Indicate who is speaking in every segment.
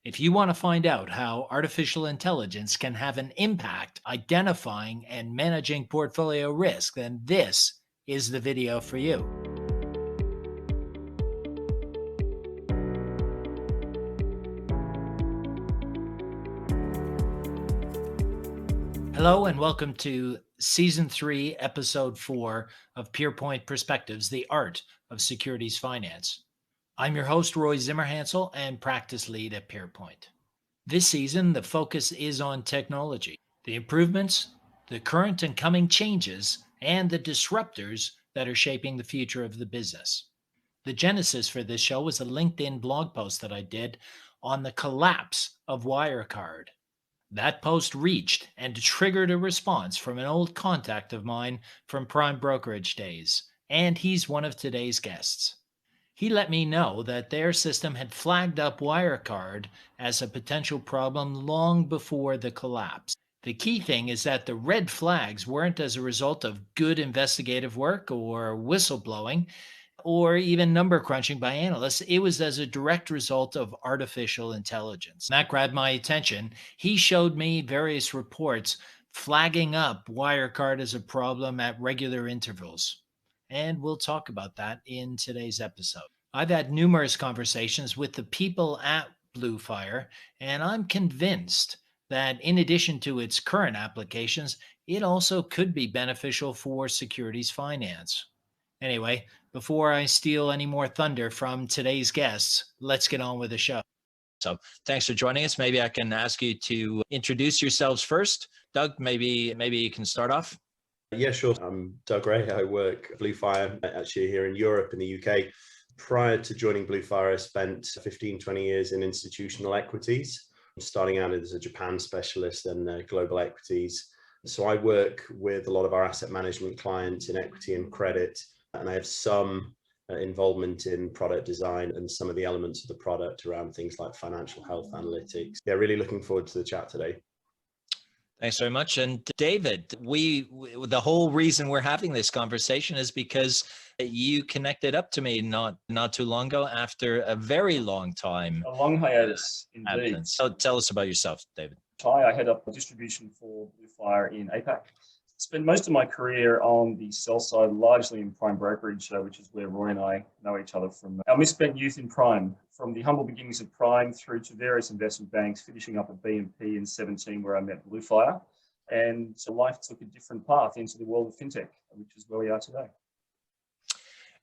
Speaker 1: If you want to find out how artificial intelligence can have an impact identifying and managing portfolio risk, then this is the video for you. Hello, and welcome to Season 3, Episode 4 of PeerPoint Perspectives, the Art of Securities Finance. I'm your host, Roy Zimmerhansl, and practice lead at PeerPoint. This season, the focus is on technology, the improvements, the current and coming changes, and the disruptors that are shaping the future of the business. The genesis for this show was a LinkedIn blog post that I did on the collapse of Wirecard. That post reached and triggered a response from an old contact of mine from prime brokerage days, and he's one of today's guests. He let me know that their system had flagged up Wirecard as a potential problem long before the collapse. The key thing is that the red flags weren't as a result of good investigative work or whistleblowing or even number crunching by analysts. It was as a direct result of artificial intelligence. That grabbed my attention. He showed me various reports flagging up Wirecard as a problem at regular intervals. And we'll talk about that in today's episode. I've had numerous conversations with the people at BlueFire, and I'm convinced that in addition to its current applications, it also could be beneficial for securities finance. Anyway, before I steal any more thunder from today's guests, let's get on with the show. So thanks for joining us. Maybe I can ask you to introduce yourselves first. Doug, maybe you can start off.
Speaker 2: Yeah, sure. I'm Doug Reay. I work at BlueFire, actually here in Europe, in the UK. Prior to joining BlueFire, I spent 15, 20 years in institutional equities, starting out as a Japan specialist and global equities. So I work with a lot of our asset management clients in equity and credit, and I have some involvement in product design and some of the elements of the product around things like financial health analytics. Yeah, really looking forward to the chat today.
Speaker 1: Thanks very much. And David, the whole reason we're having this conversation is because you connected up to me not too long ago after a very long time.
Speaker 3: A long hiatus, indeed.
Speaker 1: Absence. So tell us about yourself, David.
Speaker 3: Hi, I head up distribution for BlueFire in APAC. Spent most of my career on the sell side, largely in prime brokerage, which is where Roy and I know each other from our misspent youth in prime, from the humble beginnings of prime through to various investment banks, finishing up at BNP in 17, where I met BlueFire. And so life took a different path into the world of fintech, which is where we are today.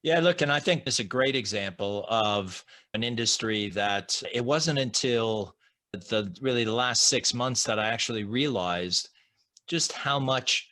Speaker 1: Yeah, look, and I think it's a great example of an industry that it wasn't until the last 6 months that I actually realized just how much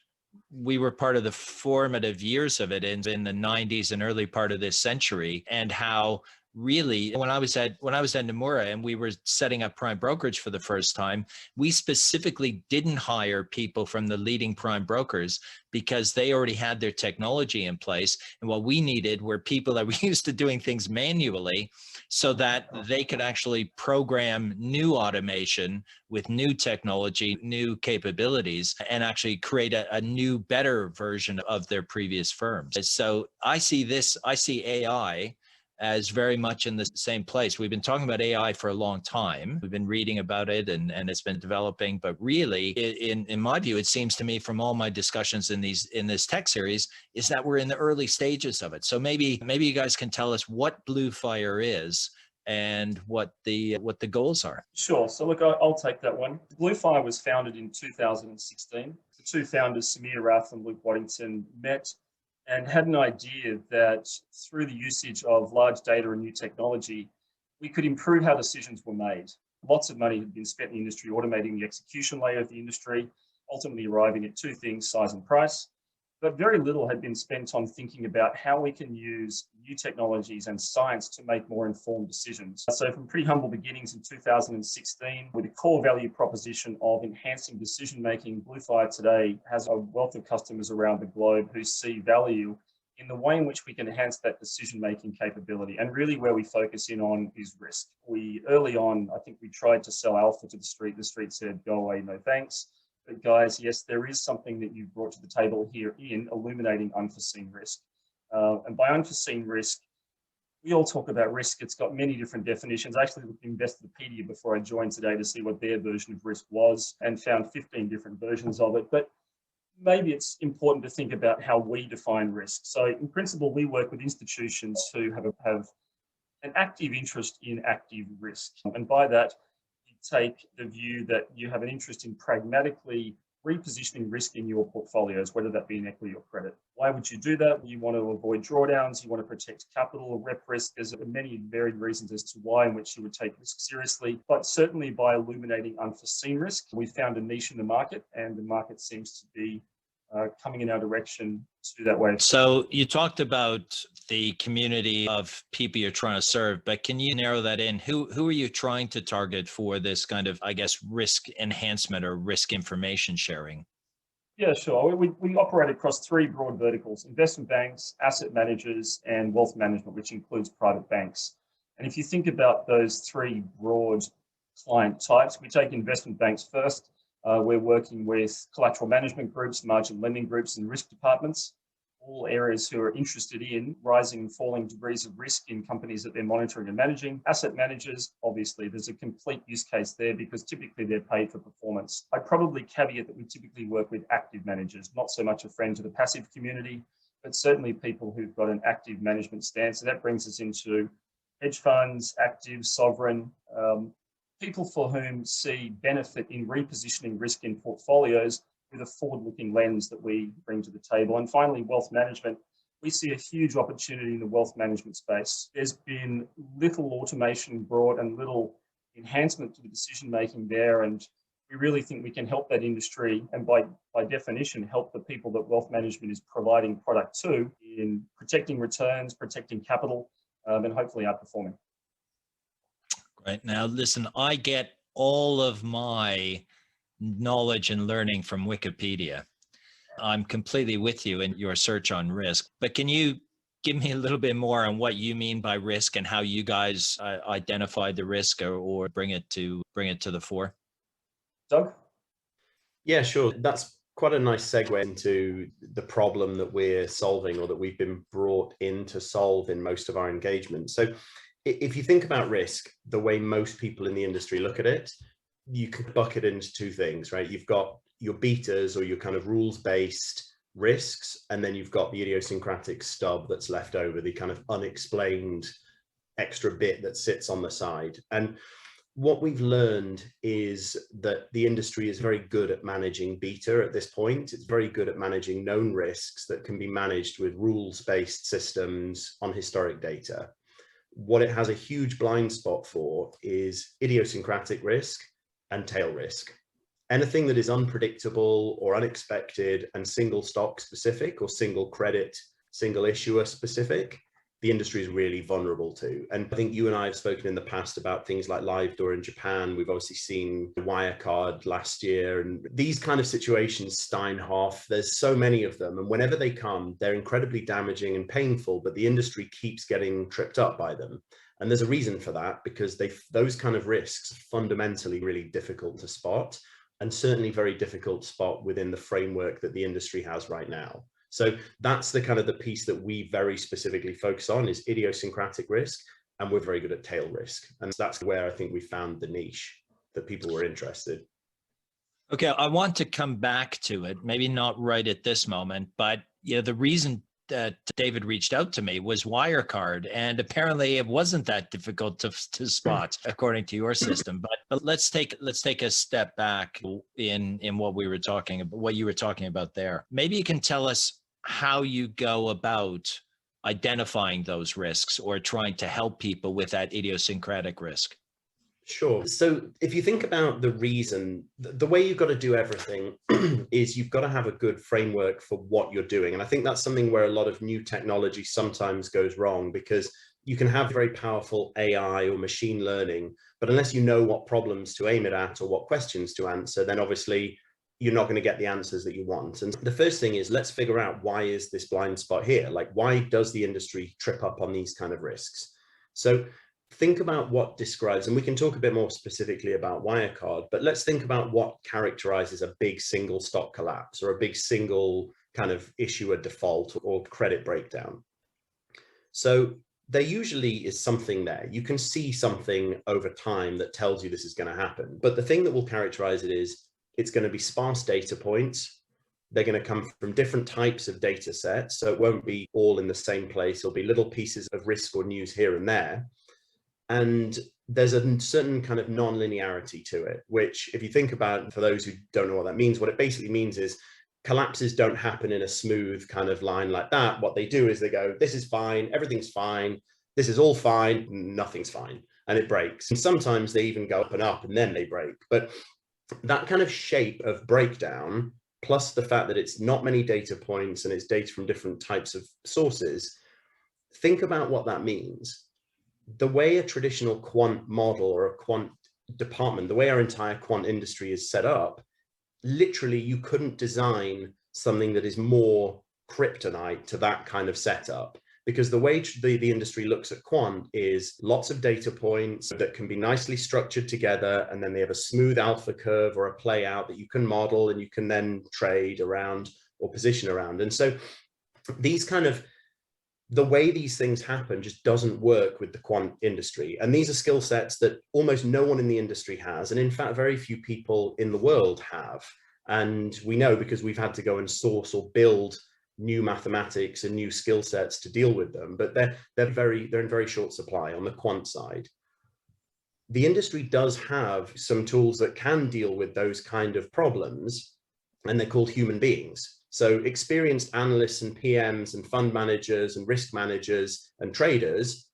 Speaker 1: we were part of the formative years of it in the 90s and early part of this century, and how really when I was at Nomura and we were setting up prime brokerage for the first time, we specifically didn't hire people from the leading prime brokers because they already had their technology in place. And what we needed were people that were used to doing things manually so that they could actually program new automation with new technology, new capabilities, and actually create a new, better version of their previous firms. So I see AI as very much in the same place. We've been talking about AI for a long time. We've been reading about it and it's been developing, but really in my view, it seems to me from all my discussions in this tech series is that we're in the early stages of it. So maybe you guys can tell us what BlueFire is and what the goals are.
Speaker 3: Sure. So look, I'll take that one. BlueFire was founded in 2016. The two founders, Samir Rath and Luke Waddington, met and had an idea that through the usage of large data and new technology, we could improve how decisions were made. Lots of money had been spent in the industry automating the execution layer of the industry, ultimately arriving at two things, size and price. But very little had been spent on thinking about how we can use new technologies and science to make more informed decisions. So from pretty humble beginnings in 2016, with a core value proposition of enhancing decision-making, BlueFire today has a wealth of customers around the globe who see value in the way in which we can enhance that decision-making capability. And really where we focus in on is risk. Early on, I think we tried to sell alpha to the street. The street said, go away, no thanks. But guys, yes, there is something that you've brought to the table here in illuminating unforeseen risk. And by unforeseen risk, We all talk about risk. It's got many different definitions. I actually looked at Investopedia before I joined today to see what their version of risk was and found 15 different versions of it. But maybe it's important to think about how we define risk. So in principle, we work with institutions who have an active interest in active risk. And by that, you take the view that you have an interest in pragmatically repositioning risk in your portfolios, whether that be in equity or credit. Why would you do that? You want to avoid drawdowns, you want to protect capital or rep risk. There's many varied reasons as to why in which you would take risk seriously, but certainly by illuminating unforeseen risk, we found a niche in the market, and the market seems to be coming in our direction to that way.
Speaker 1: So you talked about the community of people you're trying to serve, but can you narrow that in? Who are you trying to target for this kind of, I guess, risk enhancement or risk information sharing?
Speaker 3: Yeah, sure. We operate across three broad verticals: investment banks, asset managers, and wealth management, which includes private banks. And if you think about those three broad client types, we take investment banks first. We're working with collateral management groups, margin lending groups, and risk departments, all areas who are interested in rising and falling degrees of risk in companies that they're monitoring and managing. Asset managers, obviously, there's a complete use case there because typically they're paid for performance. I probably caveat that we typically work with active managers, not so much a friend to the passive community, but certainly people who've got an active management stance. So that brings us into hedge funds, active, sovereign, people for whom see benefit in repositioning risk in portfolios with a forward-looking lens that we bring to the table. And finally, wealth management. We see a huge opportunity in the wealth management space. There's been little automation brought and little enhancement to the decision-making there, and we really think we can help that industry, and by definition, help the people that wealth management is providing product to in protecting returns, protecting capital, and hopefully outperforming.
Speaker 1: Right. Now, listen, I get all of my knowledge and learning from Wikipedia. I'm completely with you in your search on risk, but can you give me a little bit more on what you mean by risk and how you guys identify the risk or bring it to the fore?
Speaker 3: Doug?
Speaker 2: Yeah, sure. That's quite a nice segue into the problem that we're solving, or that we've been brought in to solve in most of our engagement. So if you think about risk, the way most people in the industry look at it, you can bucket into two things, right? You've got your betas, or your kind of rules-based risks, and then you've got the idiosyncratic stub that's left over, the kind of unexplained extra bit that sits on the side. And what we've learned is that the industry is very good at managing beta at this point. It's very good at managing known risks that can be managed with rules-based systems on historic data. What it has a huge blind spot for is idiosyncratic risk and tail risk. Anything that is unpredictable or unexpected and single stock specific, or single credit, single issuer specific, the industry is really vulnerable to. And I think you and I have spoken in the past about things like LiveDoor in Japan. We've obviously seen Wirecard last year, and these kind of situations, Steinhoff, there's so many of them. And whenever they come, they're incredibly damaging and painful, but the industry keeps getting tripped up by them. And there's a reason for that, because those kind of risks are fundamentally really difficult to spot, and certainly very difficult to spot within the framework that the industry has right now. So that's the kind of the piece that we very specifically focus on, is idiosyncratic risk, and we're very good at tail risk. And that's where I think we found the niche that people were interested.
Speaker 1: Okay, I want to come back to it, maybe not right at this moment, but the reason that David reached out to me was Wirecard, and apparently it wasn't that difficult to spot according to your system. But let's take a step back in what we were talking about, what you were talking about there. Maybe you can tell us how you go about identifying those risks or trying to help people with that idiosyncratic risk.
Speaker 2: Sure. So if you think about the reason, the way you've got to do everything is you've got to have a good framework for what you're doing. And I think that's something where a lot of new technology sometimes goes wrong, because you can have very powerful AI or machine learning, but unless you know what problems to aim it at or what questions to answer, then obviously you're not going to get the answers that you want. And the first thing is, let's figure out, why is this blind spot here? Like, why does the industry trip up on these kind of risks? So think about what describes, and we can talk a bit more specifically about Wirecard, but let's think about what characterizes a big single stock collapse, or a big single kind of issuer default or credit breakdown. So there usually is something there. You can see something over time that tells you this is going to happen. But the thing that will characterize it is it's going to be sparse data points. They're going to come from different types of data sets. So it won't be all in the same place. There'll be little pieces of risk or news here and there. And there's a certain kind of non-linearity to it, which if you think about, for those who don't know what that means, what it basically means is collapses don't happen in a smooth kind of line like that. What they do is they go, this is fine, everything's fine, this is all fine, nothing's fine, and it breaks. And sometimes they even go up and then they break. But that kind of shape of breakdown, plus the fact that it's not many data points and it's data from different types of sources, think about what that means. The way a traditional quant model or a quant department, the way our entire quant industry is set up, literally you couldn't design something that is more kryptonite to that kind of setup, because the way the industry looks at quant is lots of data points that can be nicely structured together, and then they have a smooth alpha curve or a play out that you can model and you can then trade around or position around. And so these kind of, the way these things happen just doesn't work with the quant industry. And these are skill sets that almost no one in the industry has. And in fact, very few people in the world have. And we know because we've had to go and source or build new mathematics and new skill sets to deal with them, but they're in very short supply on the quant side. The industry does have some tools that can deal with those kind of problems, and they're called human beings. So experienced analysts and PMs and fund managers and risk managers and traders,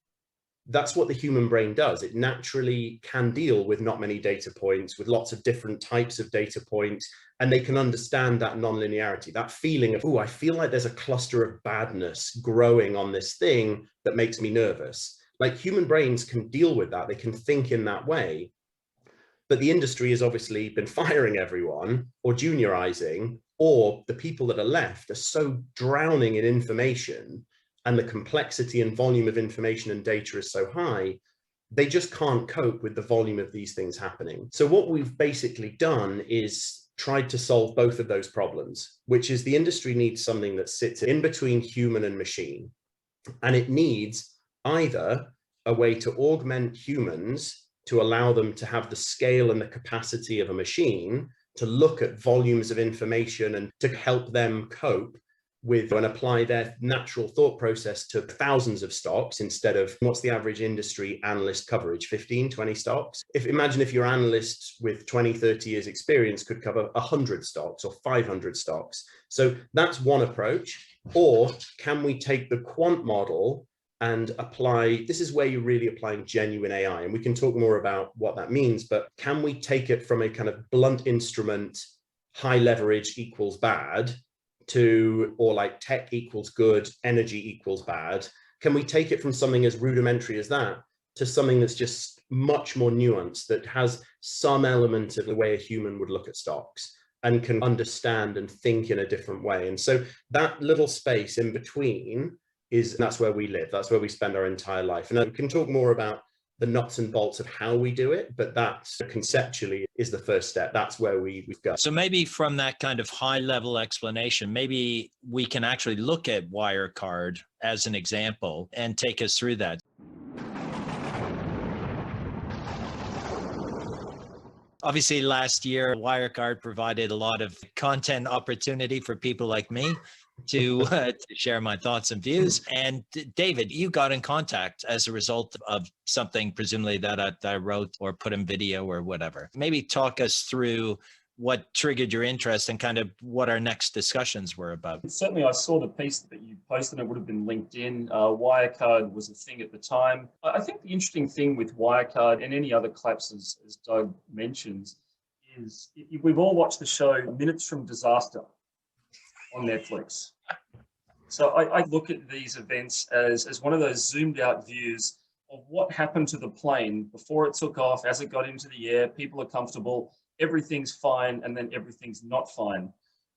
Speaker 2: that's what the human brain does. It naturally can deal with not many data points, with lots of different types of data points, and they can understand that non-linearity, that feeling of, oh, I feel like there's a cluster of badness growing on this thing that makes me nervous. Like, human brains can deal with that. They can think in that way. But the industry has obviously been firing everyone or juniorizing, or the people that are left are so drowning in information and the complexity and volume of information and data is so high, they just can't cope with the volume of these things happening. So what we've basically done is tried to solve both of those problems, which is the industry needs something that sits in between human and machine. And it needs either a way to augment humans to allow them to have the scale and the capacity of a machine to look at volumes of information and to help them cope with and apply their natural thought process to thousands of stocks instead of what's the average industry analyst coverage, 15, 20 stocks. Imagine if your analyst with 20, 30 years experience could cover 100 stocks or 500 stocks. So that's one approach. Or can we take the quant model and apply, this is where you're really applying genuine AI. And we can talk more about what that means, but can we take it from a kind of blunt instrument, high leverage equals bad, to, or like tech equals good, energy equals bad? Can we take it from something as rudimentary as that to something that's just much more nuanced, that has some element of the way a human would look at stocks and can understand and think in a different way? And so that little space in between that's where we live. That's where we spend our entire life. And I can talk more about the nuts and bolts of how we do it, but that conceptually is the first step. That's where we've got.
Speaker 1: So maybe from that kind of high level explanation, maybe we can actually look at Wirecard as an example and take us through that. Obviously, last year, Wirecard provided a lot of content opportunity for people like me to share my thoughts and views. And David, you got in contact as a result of something presumably that I wrote or put in video or whatever. Maybe talk us through what triggered your interest and kind of what our next discussions were about.
Speaker 3: Certainly, I saw the piece that you posted. It would have been LinkedIn. Wirecard was a thing at the time. I think the interesting thing with Wirecard and any other collapses, as Doug mentions, is we've all watched the show Minutes from Disaster on Netflix. So I look at these events as one of those zoomed out views of what happened to the plane before it took off, as it got into the air, people are comfortable, everything's fine, and then everything's not fine.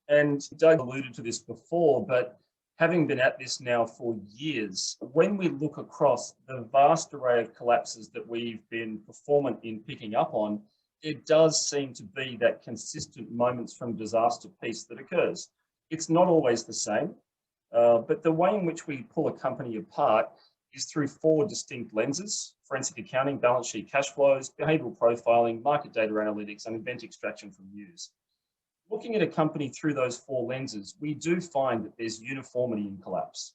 Speaker 3: And Doug alluded to this before, but having been at this now for years, when we look across the vast array of collapses that we've been performant in picking up on, it does seem to be that consistent moments from disaster piece that occurs. It's not always the same, but the way in which we pull a company apart is through 4 distinct lenses: forensic accounting, balance sheet cash flows, behavioral profiling, market data analytics, and event extraction from news. Looking at a company through those 4 lenses, we do find that there's uniformity in collapse.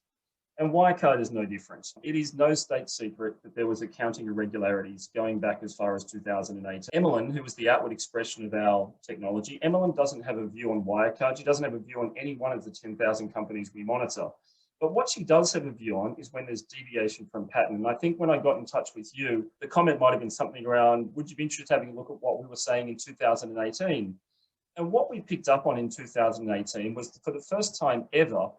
Speaker 3: And Wirecard is no different. It is no state secret that there was accounting irregularities going back as far as 2008. Emmeline, who was the outward expression of our technology, Emmeline doesn't have a view on Wirecard. She doesn't have a view on any one of the 10,000 companies we monitor. But what she does have a view on is when there's deviation from pattern. And I think when I got in touch with you, the comment might have been something around, would you be interested in having a look at what we were saying in 2018? And what we picked up on in 2018 was, for the first time ever,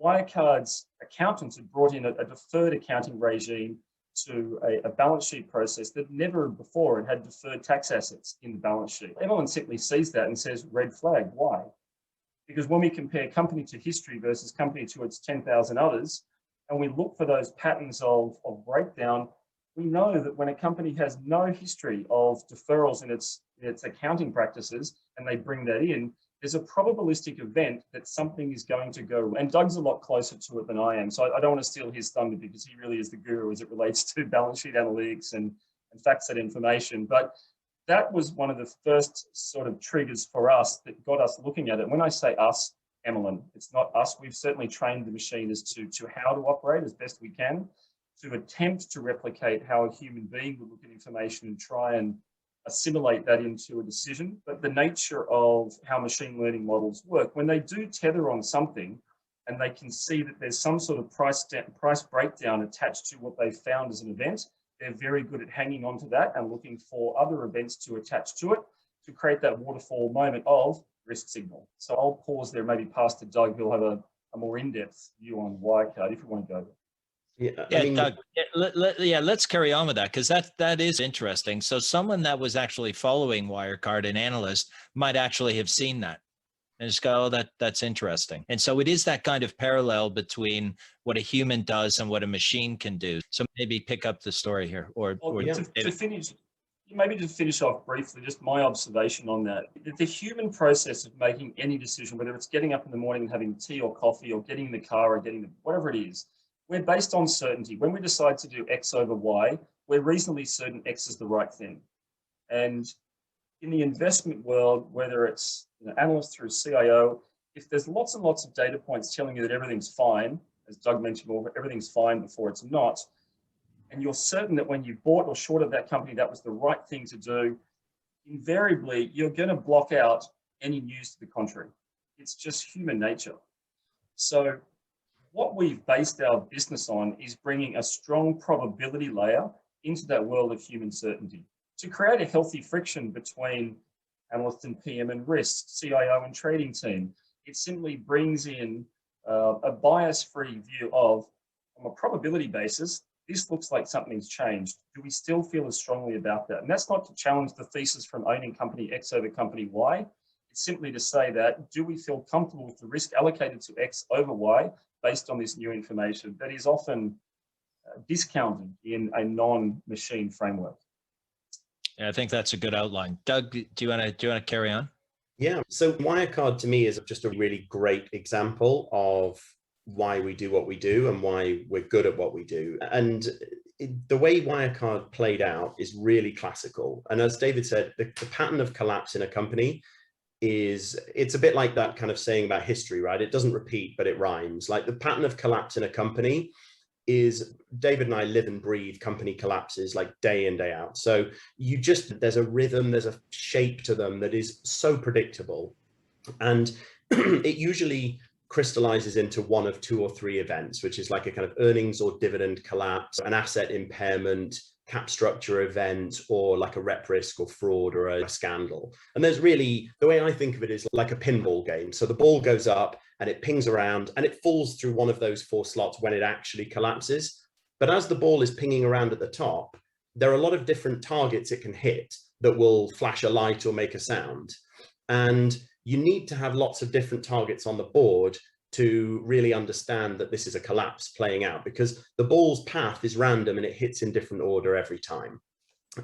Speaker 3: Wirecard's accountants had brought in a deferred accounting regime to a balance sheet process that never before had deferred tax assets in the balance sheet. Everyone simply sees that and says, red flag. Why? Because when we compare company to history versus company to its 10,000 others, and we look for those patterns of breakdown, we know that when a company has no history of deferrals in its accounting practices, and they bring that in, there's a probabilistic event that something is going to go. And Doug's a lot closer to it than I am. So I don't want to steal his thunder, because he really is the guru as it relates to balance sheet analytics and fact set information. But that was one of the first sort of triggers for us that got us looking at it. When I say us, Emmeline, it's not us. We've certainly trained the machine as to how to operate as best we can, to attempt to replicate how a human being would look at information and try and assimilate that into a decision. But the nature of how machine learning models work, when they do tether on something and they can see that there's some sort of price breakdown attached to what they found as an event, they're very good at hanging on to that and looking for other events to attach to it to create that waterfall moment of risk signal. So I'll pause there, maybe pass to Doug, who'll have a more in-depth view on Wirecard if you want to go there.
Speaker 1: Yeah, I mean, Doug, let's carry on with that, because that is interesting. So someone that was actually following Wirecard, an analyst, might actually have seen that and just go, oh, that's interesting. And so it is that kind of parallel between what a human does and what a machine can do. So maybe pick up the story here.
Speaker 3: To finish off briefly, just my observation on that. The human process of making any decision, whether it's getting up in the morning and having tea or coffee, or getting in the car, or whatever it is, we're based on certainty. When we decide to do X over Y, we're reasonably certain X is the right thing. And in the investment world, whether it's analyst through CIO, if there's lots and lots of data points telling you that everything's fine, as Doug mentioned, everything's fine before it's not, and you're certain that when you bought or shorted that company, that was the right thing to do, invariably, you're going to block out any news to the contrary. It's just human nature. So what we've based our business on is bringing a strong probability layer into that world of human certainty to create a healthy friction between analyst and PM and risk, CIO and trading team. It simply brings in a bias-free view of, on a probability basis, this looks like something's changed. Do we still feel as strongly about that? And that's not to challenge the thesis from owning company X over company Y. It's simply to say that, do we feel comfortable with the risk allocated to X over Y based on this new information that is often discounted in a non-machine framework?
Speaker 1: Yeah, I think that's a good outline. Doug, do you want to carry on?
Speaker 2: Yeah. So Wirecard to me is just a really great example of why we do what we do and why we're good at what we do. And the way Wirecard played out is really classical. And as David said, the pattern of collapse in a company it's a bit like that kind of saying about history, right? It doesn't repeat, but it rhymes. Like the pattern of collapse in a company is, David and I live and breathe company collapses like day in, day out. So there's a rhythm, there's a shape to them that is so predictable. And it usually crystallizes into one of 2 or 3 events, which is like a kind of earnings or dividend collapse, an asset impairment, cap structure event, or like a rep risk or fraud or a scandal. And there's really, the way I think of it is like a pinball game. So the ball goes up and it pings around and it falls through one of those 4 slots when it actually collapses. But as the ball is pinging around at the top, there are a lot of different targets it can hit that will flash a light or make a sound. And you need to have lots of different targets on the board to really understand that this is a collapse playing out, because the ball's path is random and it hits in different order every time.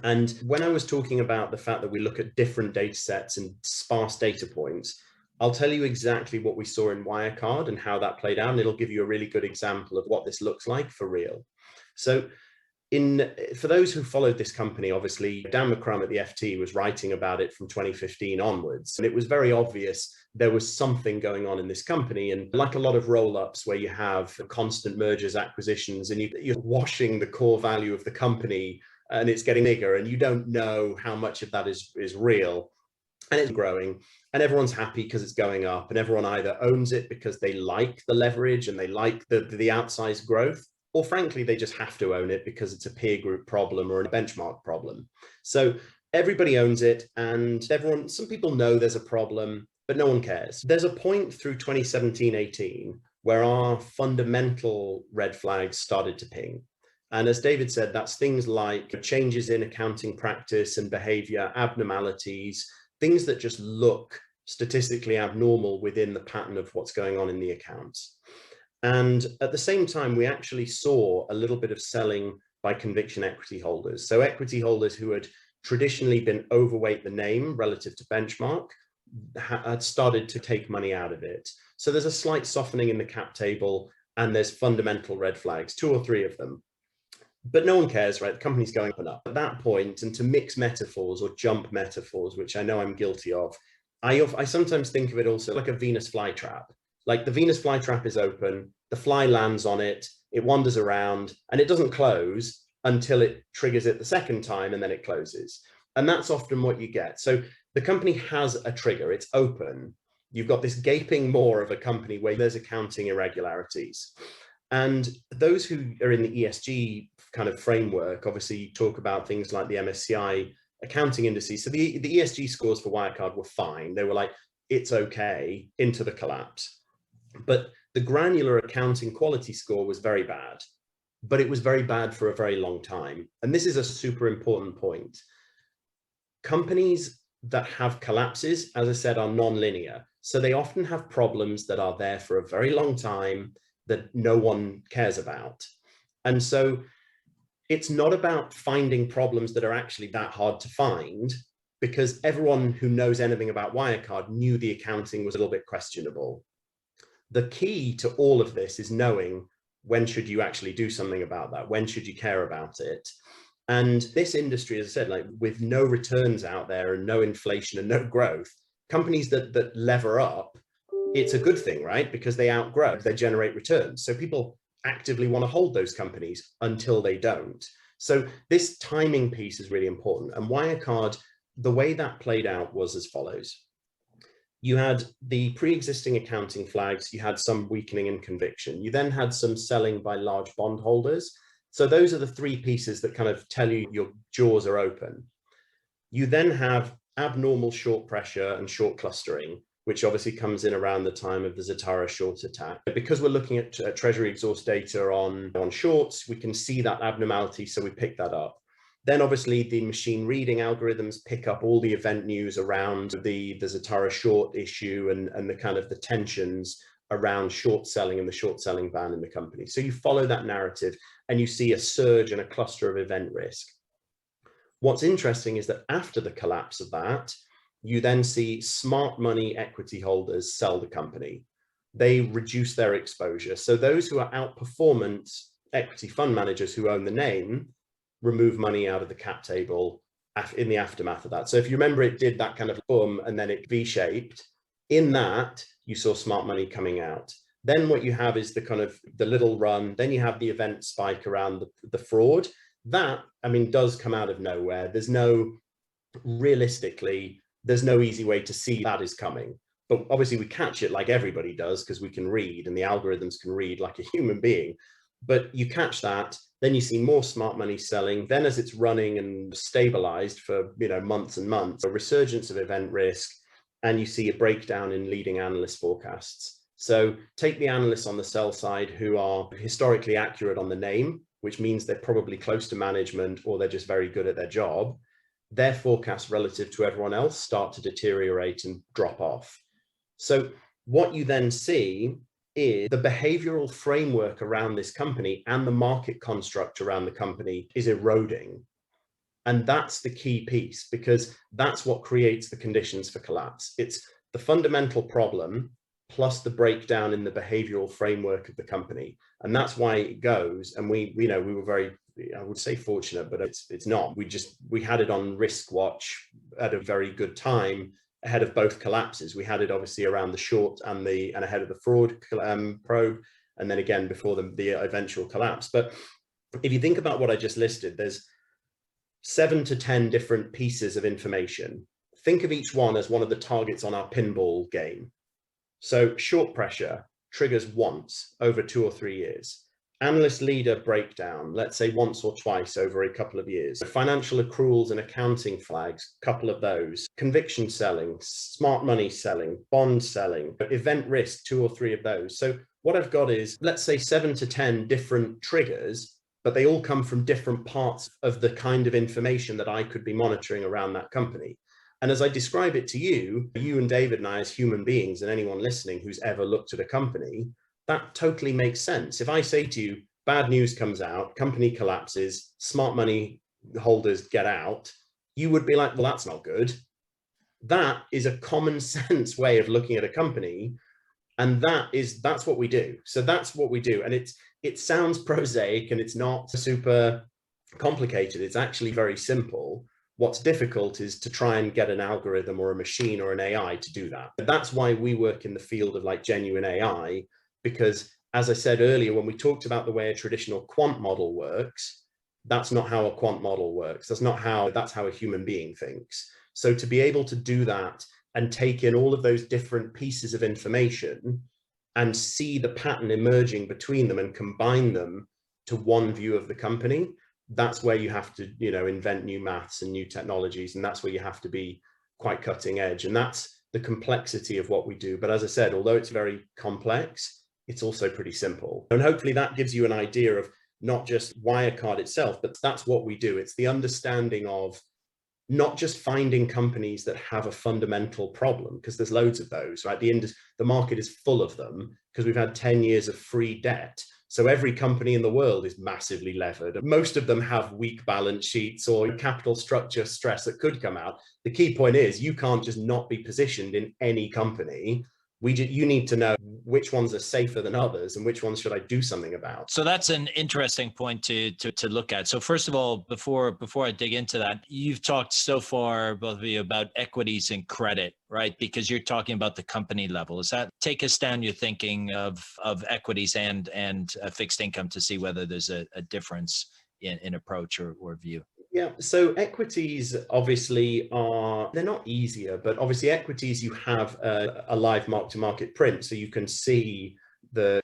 Speaker 2: And when I was talking about the fact that we look at different data sets and sparse data points, I'll tell you exactly what we saw in Wirecard and how that played out, and it'll give you a really good example of what this looks like for real. So for those who followed this company, obviously Dan McCrum at the FT was writing about it from 2015 onwards, and it was very obvious there was something going on in this company. And like a lot of roll-ups where you have constant mergers, acquisitions, and you're washing the core value of the company and it's getting bigger and you don't know how much of that is real, and it's growing and everyone's happy because it's going up, and everyone either owns it because they like the leverage and they like the outsized growth, or frankly, they just have to own it because it's a peer group problem or a benchmark problem. So everybody owns it, and some people know there's a problem, but no one cares. There's a point through 2017-18 where our fundamental red flags started to ping. And as David said, that's things like changes in accounting practice and behavior, abnormalities, things that just look statistically abnormal within the pattern of what's going on in the accounts. And at the same time, we actually saw a little bit of selling by conviction equity holders. So equity holders who had traditionally been overweight the name relative to benchmark had started to take money out of it. So there's a slight softening in the cap table, and there's fundamental red flags, 2 or 3 of them. But no one cares, right? The company's going up and up. At that point, and to mix metaphors or jump metaphors, which I know I'm guilty of, I sometimes think of it also like a Venus flytrap. Like the Venus flytrap is open, the fly lands on it, it wanders around, and it doesn't close until it triggers it the second time, and then it closes. And that's often what you get. So the company has a trigger, it's open. You've got this gaping maw of a company where there's accounting irregularities. And those who are in the ESG kind of framework, obviously talk about things like the MSCI accounting indices. So the ESG scores for Wirecard were fine. They were like, it's okay, into the collapse. But the granular accounting quality score was very bad, but it was very bad for a very long time. And this is a super important point. Companies that have collapses, as I said, are non-linear. So they often have problems that are there for a very long time that no one cares about. And so it's not about finding problems that are actually that hard to find, because everyone who knows anything about Wirecard knew the accounting was a little bit questionable. The key to all of this is knowing when should you actually do something about that? When should you care about it? And this industry, as I said, like with no returns out there and no inflation and no growth, companies that lever up, it's a good thing, right? Because they outgrow, they generate returns. So people actively want to hold those companies until they don't. So this timing piece is really important. And Wirecard, the way that played out was as follows. You had the pre-existing accounting flags, you had some weakening in conviction, you then had some selling by large bondholders. So those are the 3 pieces that kind of tell you your jaws are open. You then have abnormal short pressure and short clustering, which obviously comes in around the time of the Zatara short attack. Because we're looking at treasury exhaust data on shorts, we can see that abnormality, so we pick that up. Then obviously the machine reading algorithms pick up all the event news around the Zatara short issue and the kind of the tensions around short selling and the short selling ban in the company. So you follow that narrative and you see a surge and a cluster of event risk. What's interesting is that after the collapse of that, you then see smart money equity holders sell the company. They reduce their exposure. So those who are outperformance equity fund managers who own the name remove money out of the cap table in the aftermath of that. So if you remember, it did that kind of boom and then it V-shaped. In that, you saw smart money coming out. Then what you have is the kind of the little run. Then you have the event spike around the fraud. That, I mean, does come out of nowhere. Realistically, there's no easy way to see that is coming. But obviously we catch it like everybody does because we can read and the algorithms can read like a human being. But you catch that, then you see more smart money selling. Then as it's running and stabilized for months and months, a resurgence of event risk, and you see a breakdown in leading analyst forecasts. So take the analysts on the sell side who are historically accurate on the name, which means they're probably close to management or they're just very good at their job. Their forecasts relative to everyone else start to deteriorate and drop off. So what you then see is the behavioral framework around this company and the market construct around the company is eroding. And that's the key piece, because that's what creates the conditions for collapse. It's the fundamental problem plus the breakdown in the behavioral framework of the company. And that's why it goes. And we were very, I would say fortunate, but it's not. We had it on risk watch at a very good time ahead of both collapses. We had it obviously around the short and ahead of the fraud probe, and then again before the eventual collapse. But if you think about what I just listed, there's 7 to 10 different pieces of information. Think of each one as one of the targets on our pinball game. So short pressure triggers once over 2 or 3 years. Analyst leader breakdown, let's say once or twice over a couple of years. Financial accruals and accounting flags, couple of those. Conviction selling, smart money selling, bond selling, event risk, 2 or 3 of those. So what I've got is, let's say 7 to 10 different triggers, but they all come from different parts of the kind of information that I could be monitoring around that company. And as I describe it to you and David and I as human beings, and anyone listening who's ever looked at a company, that totally makes sense. If I say to you, bad news comes out, company collapses, smart money holders get out, you would be like, well, that's not good. That is a common sense way of looking at a company. And that's what we do. So that's what we do. And it sounds prosaic and it's not super complicated. It's actually very simple. What's difficult is to try and get an algorithm or a machine or an AI to do that. But that's why we work in the field of like genuine AI, because as I said earlier, when we talked about the way a traditional quant model works, that's not how a quant model works. That's how a human being thinks. So to be able to do that and take in all of those different pieces of information and see the pattern emerging between them and combine them to one view of the company, that's where you have to, invent new maths and new technologies. And that's where you have to be quite cutting edge. And that's the complexity of what we do. But as I said, although it's very complex, it's also pretty simple. And hopefully that gives you an idea of not just Wirecard itself, but that's what we do. It's the understanding of not just finding companies that have a fundamental problem, because there's loads of those, right? The market is full of them because we've had 10 years of free debt. So every company in the world is massively levered. Most of them have weak balance sheets or capital structure stress that could come out. The key point is you can't just not be positioned in any company. You need to know which ones are safer than others and which ones should I do something about.
Speaker 1: So that's an interesting point to look at. So first of all, before I dig into that, you've talked so far, both of you, about equities and credit, right? Because you're talking about the company level. Is that take us down your thinking of equities and fixed income to see whether there's a difference in approach or view?
Speaker 2: Yeah, so equities obviously they're not easier, but obviously equities, you have a live mark-to-market print. So you can see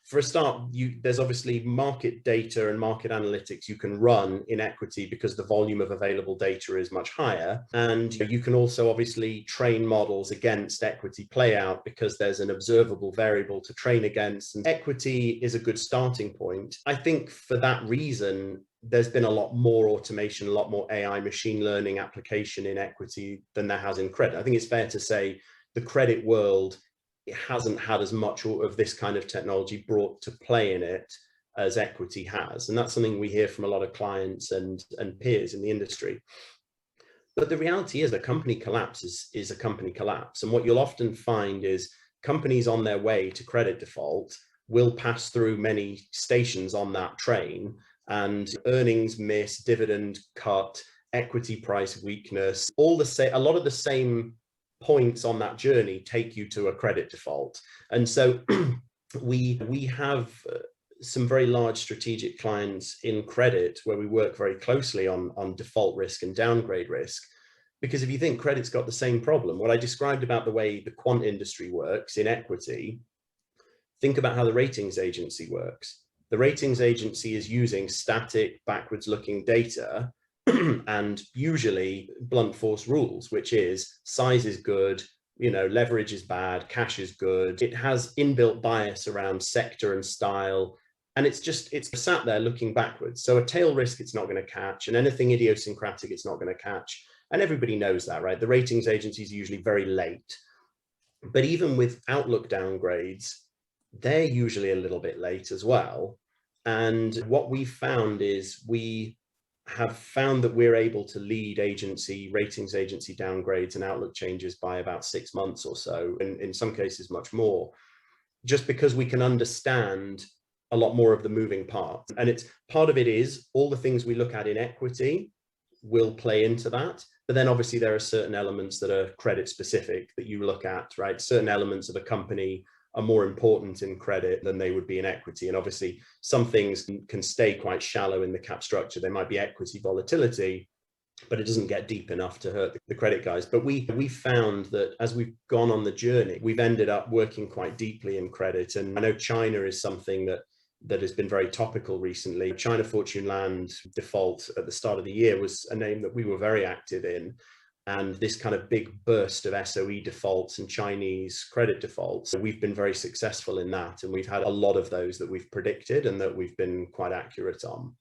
Speaker 2: for a start, there's obviously market data and market analytics you can run in equity because the volume of available data is much higher. And you can also obviously train models against equity playout because there's an observable variable to train against. And equity is a good starting point. I think for that reason, there's been a lot more automation, a lot more AI machine learning application in equity than there has in credit. I think it's fair to say the credit world, it hasn't had as much of this kind of technology brought to play in it as equity has. And that's something we hear from a lot of clients and peers in the industry. But the reality is a company collapse is a company collapse. And what you'll often find is companies on their way to credit default will pass through many stations on that train, and earnings miss, dividend cut, equity price weakness, a lot of the same points on that journey take you to a credit default. And so we have some very large strategic clients in credit where we work very closely on default risk and downgrade risk. Because if you think credit's got the same problem, what I described about the way the quant industry works in equity, think about how the ratings agency works. The ratings agency is using static, backwards-looking data and usually blunt force rules, which is size is good, leverage is bad, cash is good. It has inbuilt bias around sector and style, and it's sat there looking backwards. So a tail risk it's not going to catch, and anything idiosyncratic it's not going to catch. And everybody knows that, right? The ratings agency is usually very late. But even with outlook downgrades, they're usually a little bit late as well. And what we found is we have found that we're able to lead ratings agency downgrades and outlook changes by about 6 months or so, and in some cases much more. just because we can understand a lot more of the moving parts. And it's part of it is all the things we look at in equity will play into that. But then obviously there are certain elements that are credit specific that you look at, right? Certain elements of a company are more important in credit than they would be in equity. And obviously some things can stay quite shallow in the cap structure. There might be equity volatility, but it doesn't get deep enough to hurt the credit guys. But we found that as we've gone on the journey, we've ended up working quite deeply in credit. And I know China is something that has been very topical recently. China Fortune Land default at the start of the year was a name that we were very active in. And this kind of big burst of SOE defaults and Chinese credit defaults, we've been very successful in that. And we've had a lot of those that we've predicted and that we've been quite accurate on.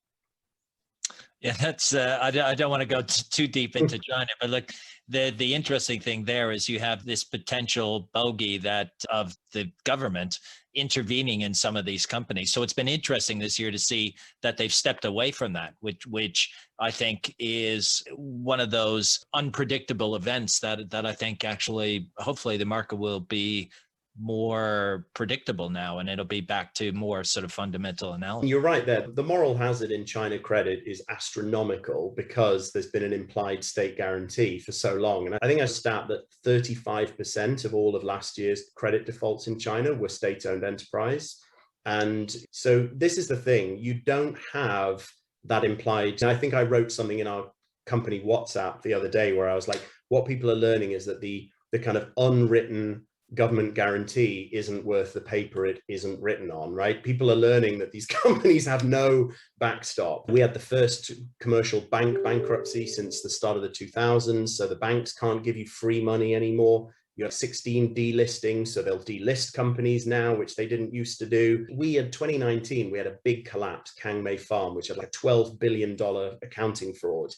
Speaker 1: Yeah, that's I don't want to go too deep into China, but look, the interesting thing there is you have this potential bogey that of the government intervening in some of these companies. So it's been interesting this year to see that they've stepped away from that, which I think is one of those unpredictable events that I think actually, hopefully the market will be more predictable now, and it'll be back to more sort of fundamental analysis.
Speaker 2: You're right there. The moral hazard in China credit is astronomical because there's been an implied state guarantee for so long. And I think I stat that 35% of all of last year's credit defaults in China were state-owned enterprise. And so this is the thing, you don't have that implied. And I think I wrote something in our company WhatsApp the other day where I was like, what people are learning is that the kind of unwritten government guarantee isn't worth the paper it isn't written on, right? People are learning that these companies have no backstop. We had the first commercial bank bankruptcy since the start of the 2000s, so the banks can't give you free money anymore. You have 16 delistings, so they'll delist companies now, which they didn't used to do. We had 2019, we had a big collapse, Kangmei Farm, which had like a $12 billion accounting fraud.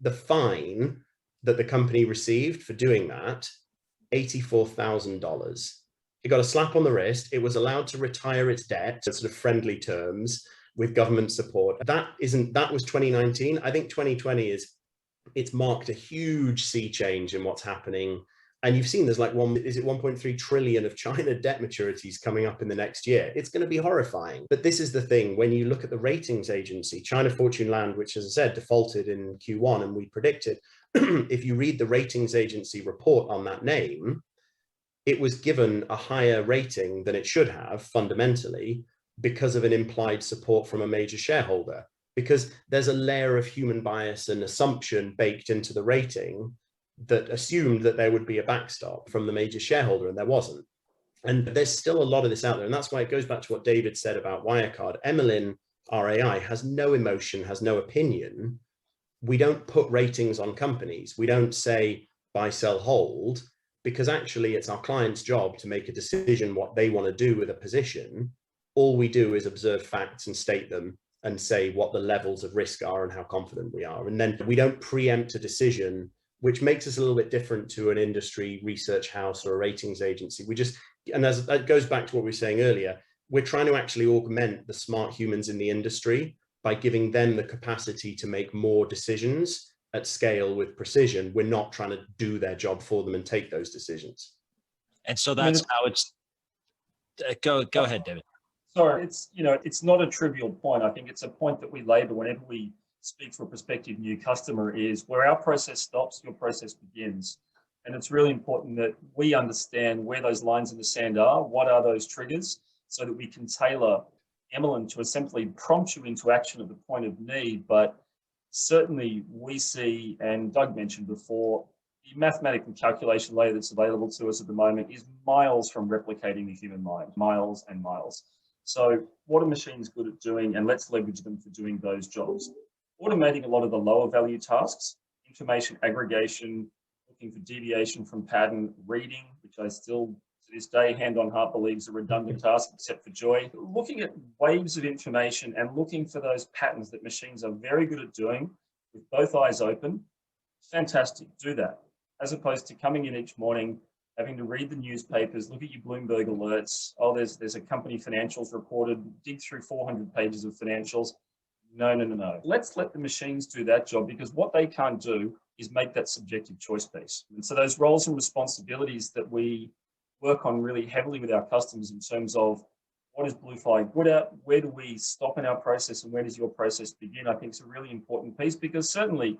Speaker 2: The fine that the company received for doing that, $84,000. It got a slap on the wrist. It was allowed to retire its debt at sort of friendly terms with government support. That was 2019. I think 2020 it's marked a huge sea change in what's happening. And you've seen there's like 1.3 trillion of China debt maturities coming up in the next year. It's going to be horrifying. But this is the thing, when you look at the ratings agency, China Fortune Land, which as I said, defaulted in Q1 and we predicted, if you read the ratings agency report on that name, it was given a higher rating than it should have fundamentally because of an implied support from a major shareholder, because there's a layer of human bias and assumption baked into the rating that assumed that there would be a backstop from the major shareholder, and there wasn't. And there's still a lot of this out there. And that's why it goes back to what David said about Wirecard. Emmeline, our AI, has no emotion, has no opinion. We don't put ratings on companies. We don't say buy, sell, hold, because actually it's our client's job to make a decision what they want to do with a position. All we do is observe facts and state them and say what the levels of risk are and how confident we are. And then we don't preempt a decision, which makes us a little bit different to an industry research house or a ratings agency. And as that goes back to what we were saying earlier, we're trying to actually augment the smart humans in the industry by giving them the capacity to make more decisions at scale with precision. We're not trying to do their job for them and take those decisions.
Speaker 1: And so that's how it's, go ahead, David.
Speaker 3: Sorry, it's not a trivial point. I think it's a point that we labor whenever we speak for a prospective new customer, is where our process stops, your process begins. And it's really important that we understand where those lines in the sand are, what are those triggers, so that we can tailor Emmeline to essentially prompt you into action at the point of need. But certainly we see, and Doug mentioned before, the mathematical calculation layer that's available to us at the moment is miles from replicating the human mind, miles and miles. So what are machines good at doing? And let's leverage them for doing those jobs. Automating a lot of the lower value tasks, information aggregation, looking for deviation from pattern, reading, which I still, to this day, hand on heart, believes a redundant task, except for joy. Looking at waves of information and looking for those patterns that machines are very good at doing with both eyes open, fantastic, do that. As opposed to coming in each morning, having to read the newspapers, look at your Bloomberg alerts. Oh, there's a company financials reported, dig through 400 pages of financials. No. Let's let the machines do that job, because what they can't do is make that subjective choice piece. And so those roles and responsibilities that we work on really heavily with our customers in terms of what is BlueFire good at, where do we stop in our process, and where does your process begin, I think is a really important piece, because certainly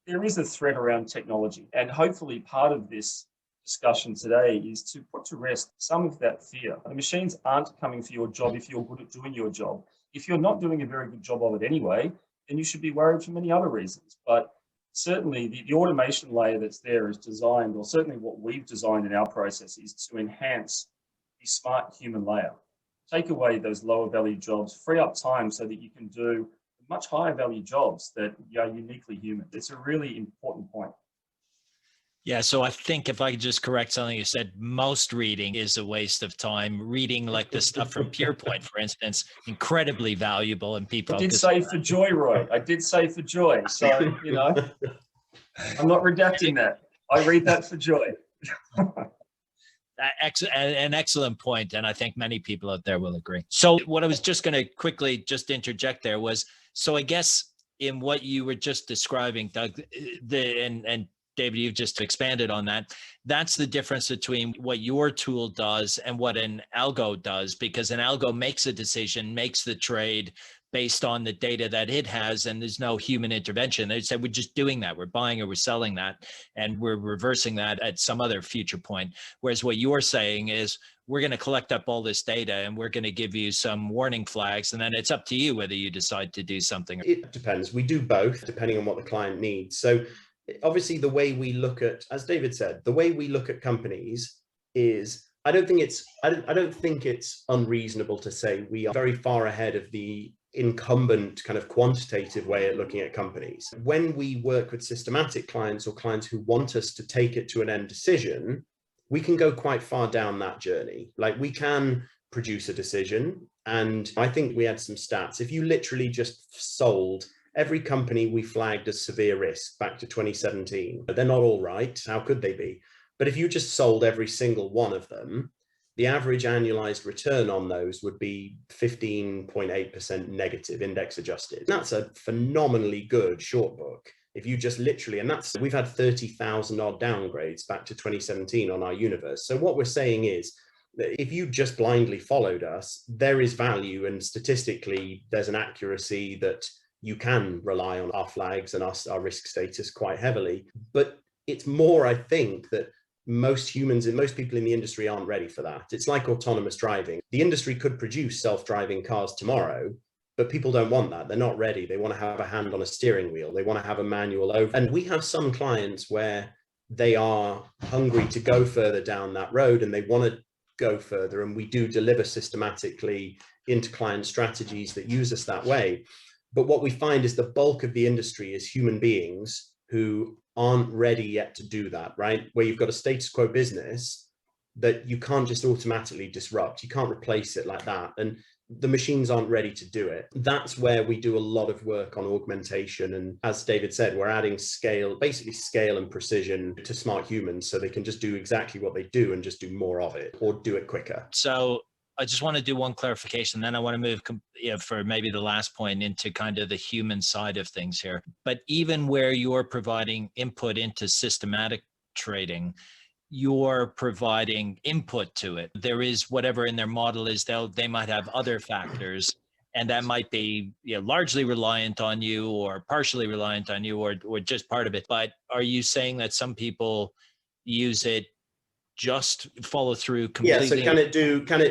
Speaker 3: there is a threat around technology. And hopefully part of this discussion today is to put to rest some of that fear. The machines aren't coming for your job if you're good at doing your job. If you're not doing a very good job of it anyway, then you should be worried for many other reasons. But certainly the automation layer that's there is designed, or certainly what we've designed in our process, is to enhance the smart human layer. Take away those lower value jobs, free up time so that you can do much higher value jobs that are uniquely human. It's a really important point.
Speaker 1: Yeah, so I think if I could just correct something you said, most reading is a waste of time. Reading like the stuff from PeerPoint, for instance, incredibly valuable, and people.
Speaker 3: I did say for joy, Roy. I did say for joy. So, you know, I'm not redacting that. I read that for joy.
Speaker 1: An excellent point, and I think many people out there will agree. So what I was just going to quickly just interject there was, so I guess in what you were just describing, Doug, and David, you've just expanded on that. That's the difference between what your tool does and what an algo does, because an algo makes a decision, makes the trade based on the data that it has, and there's no human intervention. They said, we're just doing that. We're buying or we're selling that, and we're reversing that at some other future point. Whereas what you're saying is, we're going to collect up all this data and we're going to give you some warning flags, and then it's up to you whether you decide to do something.
Speaker 2: It depends. We do both, depending on what the client needs. So obviously the way we look at, as David said, the way we look at companies is, I don't think it's unreasonable to say we are very far ahead of the incumbent kind of quantitative way at looking at companies. When we work with systematic clients or clients who want us to take it to an end decision, we can go quite far down that journey. Like, we can produce a decision, and I think we had some stats. If you literally just sold every company we flagged as severe risk back to 2017, they're not all right. How could they be? But if you just sold every single one of them, the average annualized return on those would be 15.8% negative, index adjusted. That's a phenomenally good short book. If you just literally, and we've had 30,000 odd downgrades back to 2017 on our universe. So what we're saying is that if you just blindly followed us, there is value, and statistically there's an accuracy that you can rely on our flags and our risk status quite heavily. But it's more, I think, that most humans and most people in the industry aren't ready for that. It's like autonomous driving. The industry could produce self-driving cars tomorrow, but people don't want that. They're not ready. They want to have a hand on a steering wheel. They want to have a manual over. And we have some clients where they are hungry to go further down that road, and they want to go further. And we do deliver systematically into client strategies that use us that way. But what we find is the bulk of the industry is human beings who aren't ready yet to do that, right? Where you've got a status quo business that you can't just automatically disrupt. You can't replace it like that. And the machines aren't ready to do it. That's where we do a lot of work on augmentation. And as David said, we're adding scale, basically scale and precision to smart humans, so they can just do exactly what they do and just do more of it, or do it quicker.
Speaker 1: So I just want to do one clarification, then I want to move for maybe the last point into kind of the human side of things here. But even where you're providing input into systematic trading, you're providing input to it. There is whatever in their model is, they might have other factors, and that might be largely reliant on you or partially reliant on you, or just part of it. But are you saying that some people use it, just follow through completely?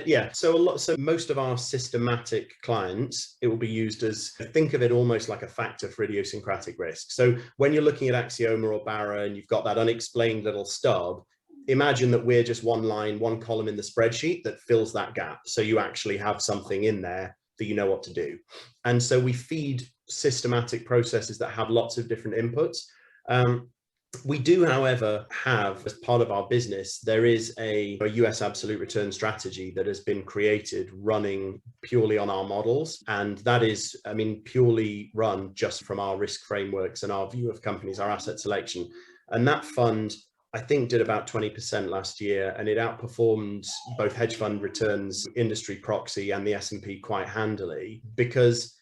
Speaker 2: Yeah, so most of our systematic clients, it will be used as, think of it almost like a factor for idiosyncratic risk. So when you're looking at Axioma or Barra and you've got that unexplained little stub, imagine that we're just one line, one column in the spreadsheet that fills that gap. So you actually have something in there that you know what to do. And so we feed systematic processes that have lots of different inputs. We do, however, have, as part of our business, there is a US absolute return strategy that has been created running purely on our models. And that is, purely run just from our risk frameworks and our view of companies, our asset selection. And that fund, I think, did about 20% last year, and it outperformed both hedge fund returns, industry proxy, and the S&P quite handily, because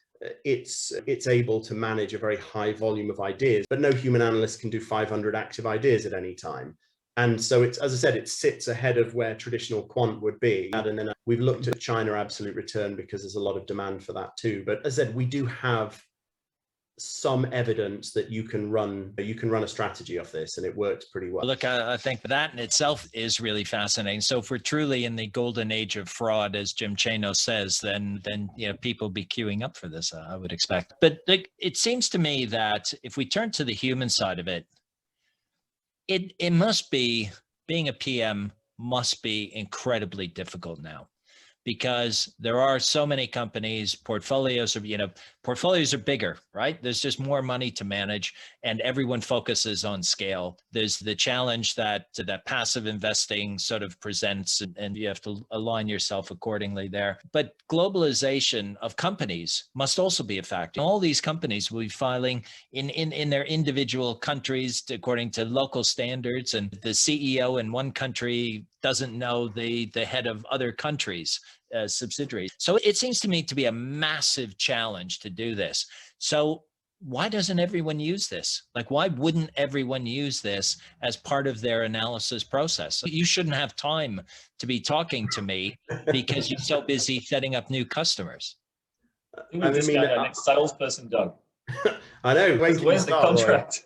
Speaker 2: it's able to manage a very high volume of ideas. But no human analyst can do 500 active ideas at any time. And so it's, as I said, it sits ahead of where traditional quant would be. And then we've looked at China absolute return because there's a lot of demand for that too. But as I said, we do have some evidence that you can run a strategy off this, and it works pretty well.
Speaker 1: Look, I think that in itself is really fascinating. So if we're truly in the golden age of fraud, as Jim Chano says, then people be queuing up for this, I would expect. But it seems to me that if we turn to the human side of it, it must be, being a PM must be incredibly difficult now, because there are so many companies, portfolios are bigger, right? There's just more money to manage, and everyone focuses on scale. There's the challenge that passive investing sort of presents, and you have to align yourself accordingly there. But globalization of companies must also be a factor. All these companies will be filing in their individual countries according to local standards, and the CEO in one country doesn't know the head of other countries' subsidiaries. So it seems to me to be a massive challenge to do this. So why doesn't everyone use this? Like, why wouldn't everyone use this as part of their analysis process? You shouldn't have time to be talking to me because you're so busy setting up new customers.
Speaker 3: I think we've just got our next salesperson, Doug.
Speaker 2: I know.
Speaker 3: Where's the contract?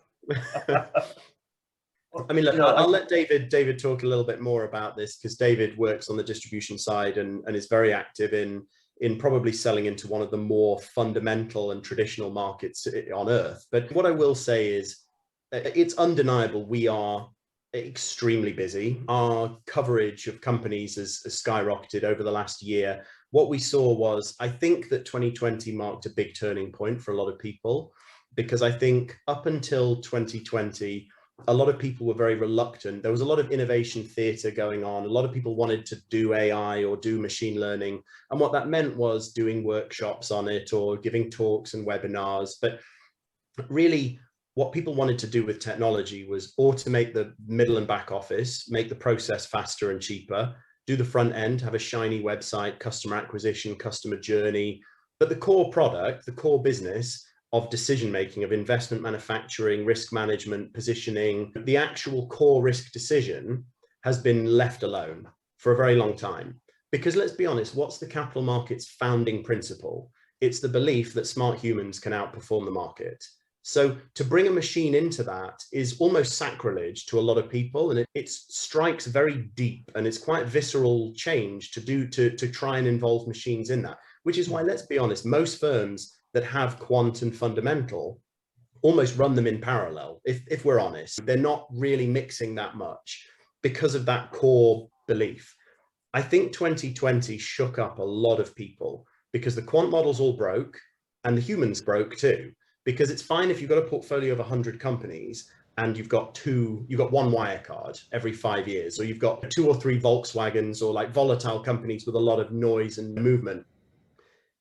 Speaker 2: I mean, look, I'll let David talk a little bit more about this, because David works on the distribution side and is very active in probably selling into one of the more fundamental and traditional markets on earth. But what I will say is, it's undeniable we are extremely busy. Our coverage of companies has skyrocketed over the last year. What we saw was, I think that 2020 marked a big turning point for a lot of people, because I think up until 2020, a lot of people were very reluctant. There was a lot of innovation theater going on. A lot of people wanted to do AI or do machine learning. And what that meant was doing workshops on it or giving talks and webinars. But really, what people wanted to do with technology was automate the middle and back office, make the process faster and cheaper, do the front end, have a shiny website, customer acquisition, customer journey. But the core product, the core business of decision-making, of investment manufacturing, risk management, positioning, the actual core risk decision has been left alone for a very long time. Because let's be honest, what's the capital markets founding principle? It's the belief that smart humans can outperform the market. So to bring a machine into that is almost sacrilege to a lot of people, and it strikes very deep, and it's quite visceral change to try and involve machines in that, which is why, let's be honest, most firms that have quant and fundamental almost run them in parallel. If we're honest, they're not really mixing that much because of that core belief. I think 2020 shook up a lot of people because the quant models all broke and the humans broke too. Because it's fine if you've got a portfolio of 100 companies and you've got one Wirecard every 5 years, or you've got 2 or 3 Volkswagens, or like volatile companies with a lot of noise and movement.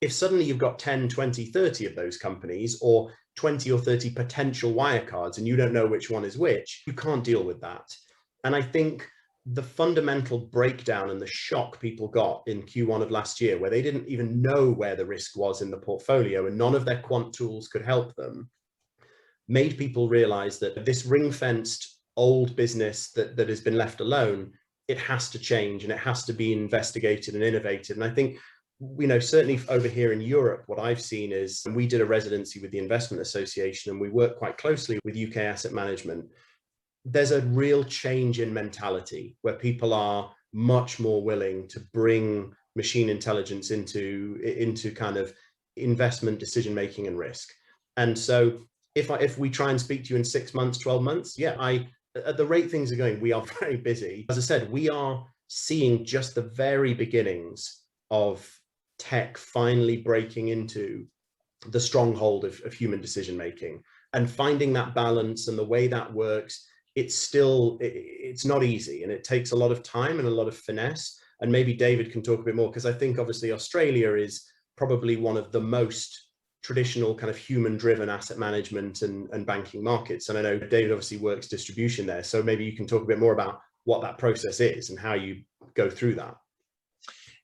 Speaker 2: If suddenly you've got 10, 20, 30 of those companies, or 20 or 30 potential Wirecards, and you don't know which one is which, you can't deal with that. And I think the fundamental breakdown and the shock people got in Q1 of last year, where they didn't even know where the risk was in the portfolio and none of their quant tools could help them, made people realize that this ring-fenced old business that has been left alone, it has to change and it has to be investigated and innovated. And I think, certainly over here in Europe, what I've seen is, and we did a residency with the Investment Association and we work quite closely with UK Asset Management. There's a real change in mentality where people are much more willing to bring machine intelligence into kind of investment decision-making and risk. And so if we try and speak to you in 6 months, 12 months, at the rate things are going, we are very busy. As I said, we are seeing just the very beginnings of tech finally breaking into the stronghold of human decision making, and finding that balance and the way that works. It's not easy, and it takes a lot of time and a lot of finesse. And maybe David can talk a bit more, because I think obviously Australia is probably one of the most traditional kind of human driven asset management and banking markets. And I know David obviously works distribution there, so maybe you can talk a bit more about what that process is and how you go through that.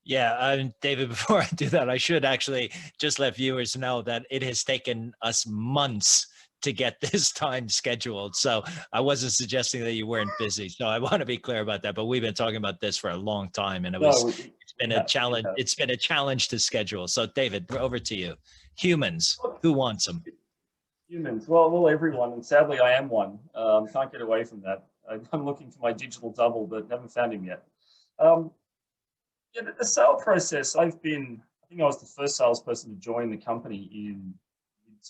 Speaker 1: Yeah, David, before I do that, I should actually just let viewers know that it has taken us months to get this time scheduled. So I wasn't suggesting that you weren't busy. So I want to be clear about that. But we've been talking about this for a long time, and it's been a challenge. It's been a challenge to schedule. So David, over to you. Humans, who wants them?
Speaker 3: Humans, well, everyone, and sadly I am one. Can't get away from that. I'm looking for my digital double, but haven't found him yet. Yeah, the sale process, I think I was the first salesperson to join the company in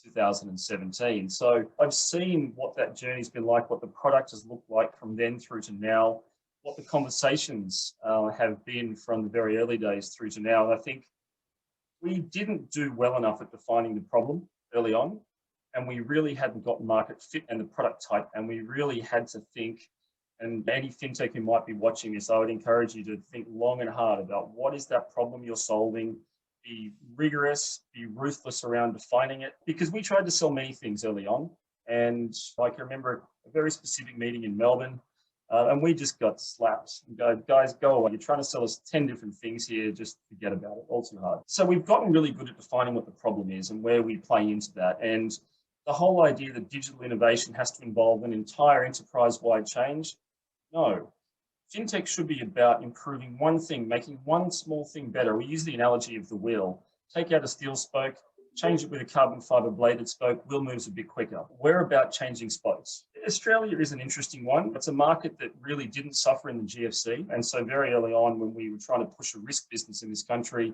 Speaker 3: 2017. So I've seen what that journey's been like, what the product has looked like from then through to now, what the conversations have been from the very early days through to now. And I think we didn't do well enough at defining the problem early on, and we really hadn't got market fit and the product type, and we really had to think. And any fintech who might be watching this, I would encourage you to think long and hard about what is that problem you're solving. Be rigorous, be ruthless around defining it, because we tried to sell many things early on. And I can remember a very specific meeting in Melbourne, and we just got slapped and go, guys, go away. You're trying to sell us 10 different things here. Just forget about it. All too hard. So we've gotten really good at defining what the problem is and where we play into that. And the whole idea that digital innovation has to involve an entire enterprise-wide change. No, fintech should be about improving one thing, making one small thing better. We use the analogy of the wheel. Take out a steel spoke, change it with a carbon fiber bladed spoke, wheel moves a bit quicker. We're about changing spokes. Australia is an interesting one. It's a market that really didn't suffer in the GFC. And so very early on, when we were trying to push a risk business in this country,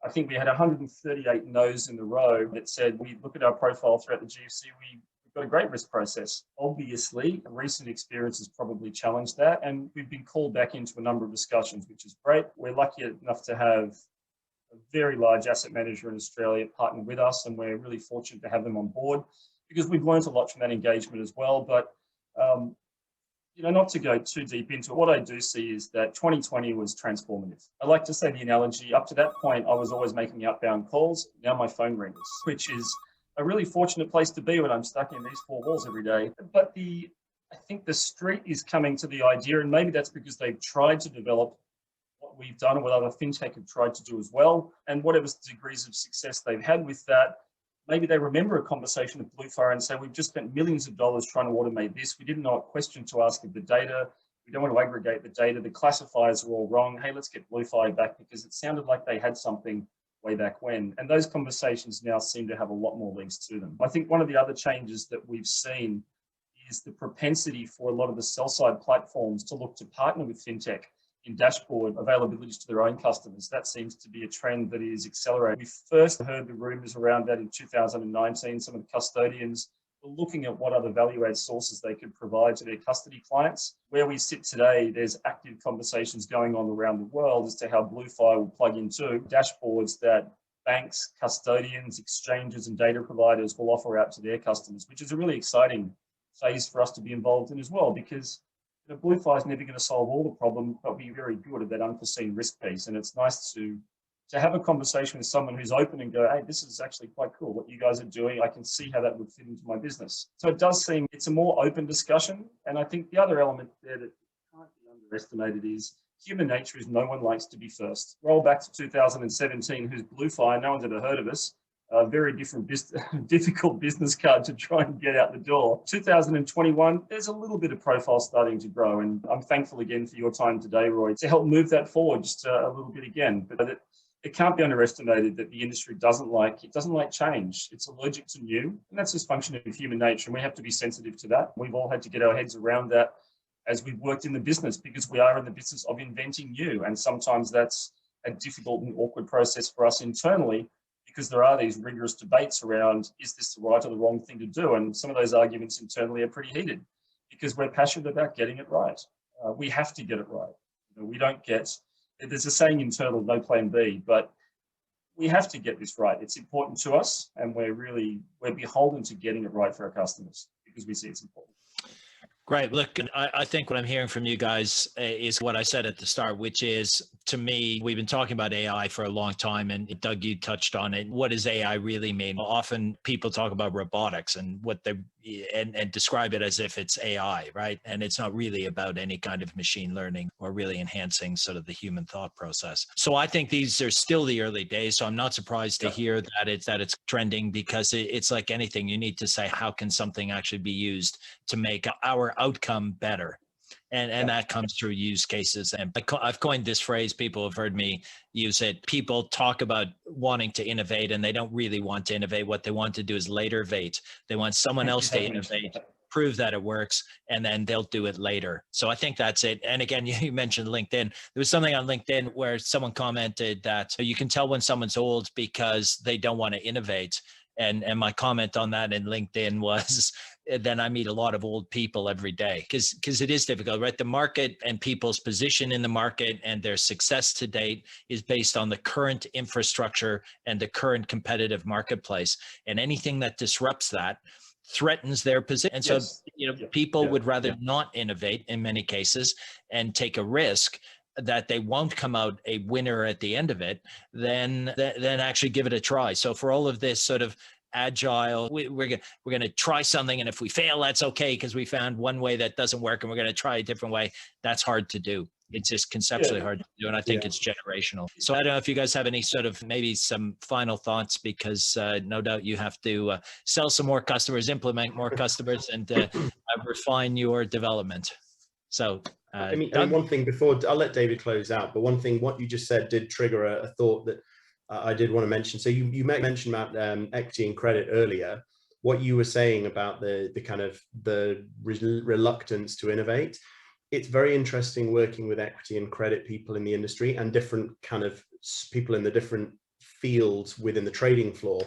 Speaker 3: I think we had 138 no's in the row that said, we look at our profile throughout the GFC, we've got a great risk process. Obviously, recent experience has probably challenged that, and we've been called back into a number of discussions, which is great. We're lucky enough to have a very large asset manager in Australia partner with us, and we're really fortunate to have them on board because we've learned a lot from that engagement as well. But not to go too deep into it, what I do see is that 2020 was transformative. I like to say the analogy, up to that point, I was always making outbound calls. Now my phone rings, which is a really fortunate place to be when I'm stuck in these four walls every day. But I think the street is coming to the idea, and maybe that's because they've tried to develop what we've done and what other fintech have tried to do as well. And whatever degrees of success they've had with that, maybe they remember a conversation with BlueFire and say, we've just spent millions of dollars trying to automate this. We didn't know what question to ask of the data. We don't want to aggregate the data. The classifiers are all wrong. Hey, let's get BlueFire back because it sounded like they had something way back when. And those conversations now seem to have a lot more legs to them. I think one of the other changes that we've seen is the propensity for a lot of the sell-side platforms to look to partner with fintech in dashboard availabilities to their own customers. That seems to be a trend that is accelerating. We first heard the rumors around that in 2019. Some of the custodians were looking at what other value-add sources they could provide to their custody clients. Where we sit today, there's active conversations going on around the world as to how BlueFire will plug into dashboards that banks, custodians, exchanges, and data providers will offer out to their customers, which is a really exciting phase for us to be involved in as well, because BlueFire is never going to solve all the problem, but we're very good at that unforeseen risk piece. And it's nice to have a conversation with someone who's open and go, hey, this is actually quite cool what you guys are doing. I can see how that would fit into my business. So it does seem it's a more open discussion. And I think the other element there that can't be underestimated is human nature is no one likes to be first. Roll back to 2017, who's BlueFire? No one's ever heard of us. A very difficult business card to try and get out the door. 2021, there's a little bit of profile starting to grow. And I'm thankful again for your time today, Roy, to help move that forward just a little bit again. But it can't be underestimated that the industry doesn't like change. It's allergic to new, and that's just a function of human nature. And we have to be sensitive to that. We've all had to get our heads around that as we've worked in the business, because we are in the business of inventing new. And sometimes that's a difficult and awkward process for us internally, because there are these rigorous debates around, is this the right or the wrong thing to do? And some of those arguments internally are pretty heated because we're passionate about getting it right. We have to get it right. We don't there's a saying internal, no plan B, but we have to get this right. It's important to us, and we're beholden to getting it right for our customers because we see it's important.
Speaker 1: Great. Look, I think what I'm hearing from you guys is what I said at the start, which is to me, we've been talking about AI for a long time, and Doug, you touched on it. What does AI really mean? Often people talk about robotics and and describe it as if it's AI, right? And it's not really about any kind of machine learning or really enhancing sort of the human thought process. So I think these are still the early days. So I'm not surprised to hear that it's trending, because it's like anything. You need to say, how can something actually be used to make our outcome better? And that comes through use cases. And I've coined this phrase, people have heard me use it. People talk about wanting to innovate, and they don't really want to innovate. What they want to do is latervate. They want someone else to innovate, prove that it works, and then they'll do it later. So I think that's it. And again, you mentioned LinkedIn. There was something on LinkedIn where someone commented that you can tell when someone's old because they don't want to innovate. And my comment on that in LinkedIn was, then I meet a lot of old people every day, because it is difficult, right? The market and people's position in the market and their success to date is based on the current infrastructure and the current competitive marketplace. And anything that disrupts that threatens their position. And so, people would rather not innovate in many cases and take a risk that they won't come out a winner at the end of it, then actually give it a try. So for all of this sort of agile, we're going to try something, and if we fail, that's okay, because we found one way that doesn't work, and we're going to try a different way. That's hard to do. It's just conceptually hard to do, and I think it's generational. So I don't know if you guys have any sort of maybe some final thoughts, because no doubt you have to sell some more customers, implement more customers, and refine your development. So
Speaker 2: I mean, one thing before I'll let David close out, but one thing, what you just said did trigger a thought that I did want to mention. So you mentioned about equity and credit earlier. What you were saying about the kind of the reluctance to innovate. It's very interesting working with equity and credit people in the industry and different kind of people in the different fields within the trading floor.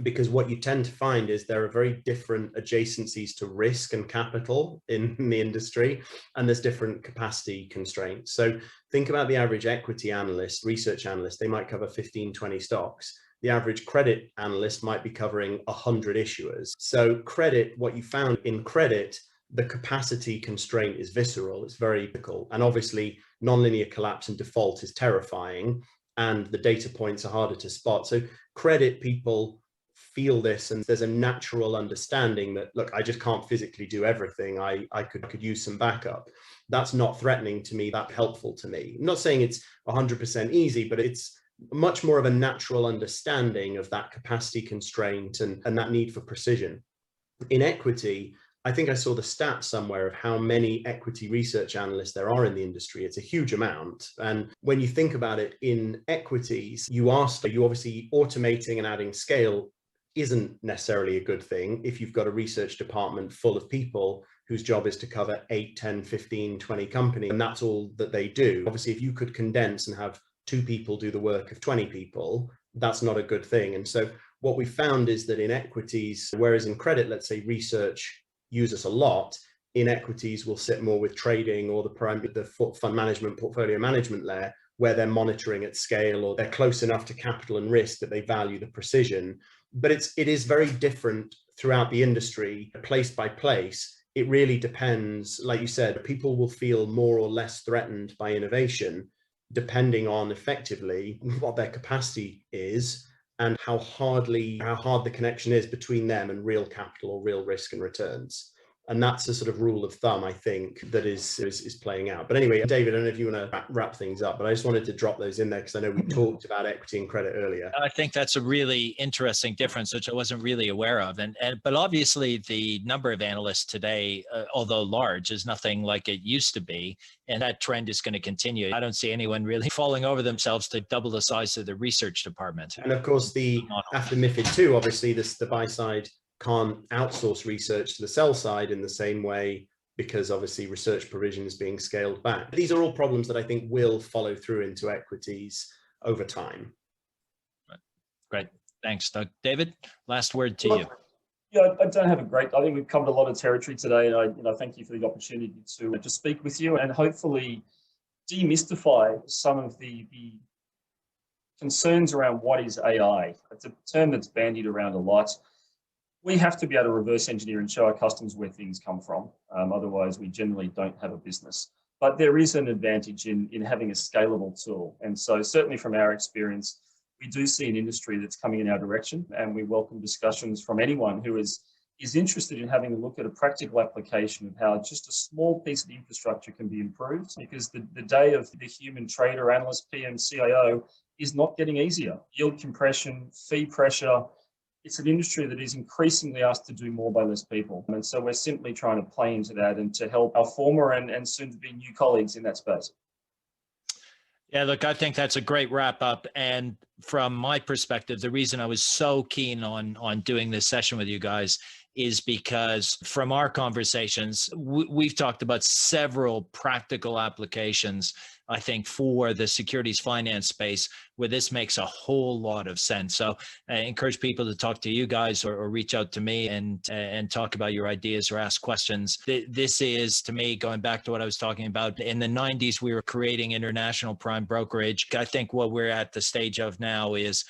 Speaker 2: Because what you tend to find is there are very different adjacencies to risk and capital in the industry, and there's different capacity constraints. So think about the average equity analyst, research analyst, they might cover 15, 20 stocks. The average credit analyst might be covering 100 issuers. So credit, what you found in credit, the capacity constraint is visceral, it's very difficult. And obviously nonlinear collapse and default is terrifying, and the data points are harder to spot. So credit people feel this, and there's a natural understanding that, look, I just can't physically do everything. I could use some backup. That's not threatening to me, that's helpful to me. I'm not saying it's 100% easy, but it's much more of a natural understanding of that capacity constraint and that need for precision. In equity, I think I saw the stat somewhere of how many equity research analysts there are in the industry. It's a huge amount. And when you think about it in equities, you obviously automating and adding scale isn't necessarily a good thing if you've got a research department full of people whose job is to cover 8, 10, 15, 20 companies, and that's all that they do. Obviously, if you could condense and have 2 people do the work of 20 people, that's not a good thing. And so what we found is that in equities, whereas in credit, let's say research use us a lot, in equities we'll sit more with trading or the fund management, portfolio management layer, where they're monitoring at scale, or they're close enough to capital and risk that they value the precision. But it is very different throughout the industry, place by place. It really depends. Like you said, people will feel more or less threatened by innovation, depending on effectively what their capacity is and how hard the connection is between them and real capital or real risk and returns. And that's a sort of rule of thumb, I think, that is playing out. But anyway, David, I don't know if you want to wrap things up, but I just wanted to drop those in there because I know we talked about equity and credit earlier.
Speaker 1: I think that's a really interesting difference, which I wasn't really aware of. But obviously the number of analysts today, although large, is nothing like it used to be. And that trend is going to continue. I don't see anyone really falling over themselves to double the size of the research department.
Speaker 2: And of course, after MiFID II, obviously the buy side can't outsource research to the sell side in the same way, because obviously research provision is being scaled back. These are all problems that I think will follow through into equities over time.
Speaker 1: Great. Thanks, Doug. David, last word to you.
Speaker 3: Yeah, I don't have I think we've covered a lot of territory today, and I thank you for the opportunity to speak with you and hopefully demystify some of the concerns around what is AI. It's a term that's bandied around a lot. We have to be able to reverse engineer and show our customers where things come from. Otherwise, we generally don't have a business. But there is an advantage in having a scalable tool. And so certainly from our experience, we do see an industry that's coming in our direction, and we welcome discussions from anyone who is interested in having a look at a practical application of how just a small piece of infrastructure can be improved, because the day of the human trader, analyst, PM, CIO is not getting easier. Yield compression, fee pressure, it's an industry that is increasingly asked to do more by less people. And so we're simply trying to play into that and to help our former and soon to be new colleagues in that space.
Speaker 1: Yeah, look, I think that's a great wrap up. And from my perspective, the reason I was so keen on doing this session with you guys is because from our conversations, we've talked about several practical applications, I think, for the securities finance space where this makes a whole lot of sense. So I encourage people to talk to you guys or reach out to me and talk about your ideas or ask questions. This is, to me, going back to what I was talking about, in the 90s, we were creating international prime brokerage. I think what we're at the stage of now is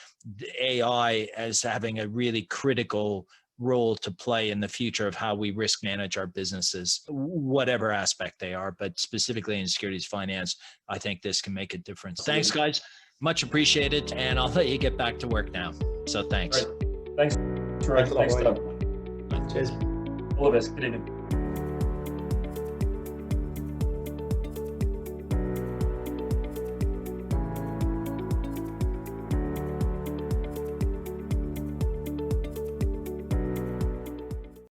Speaker 1: AI as having a really critical role to play in the future of how we risk manage our businesses, whatever aspect they are, but specifically in securities finance, I think this can make a difference. Thanks, guys. Much appreciated. And I'll let you get back to work now. So thanks.
Speaker 3: Great. Thanks, Roy. Thanks, Doug.
Speaker 2: Cheers.
Speaker 3: All the best. Good evening.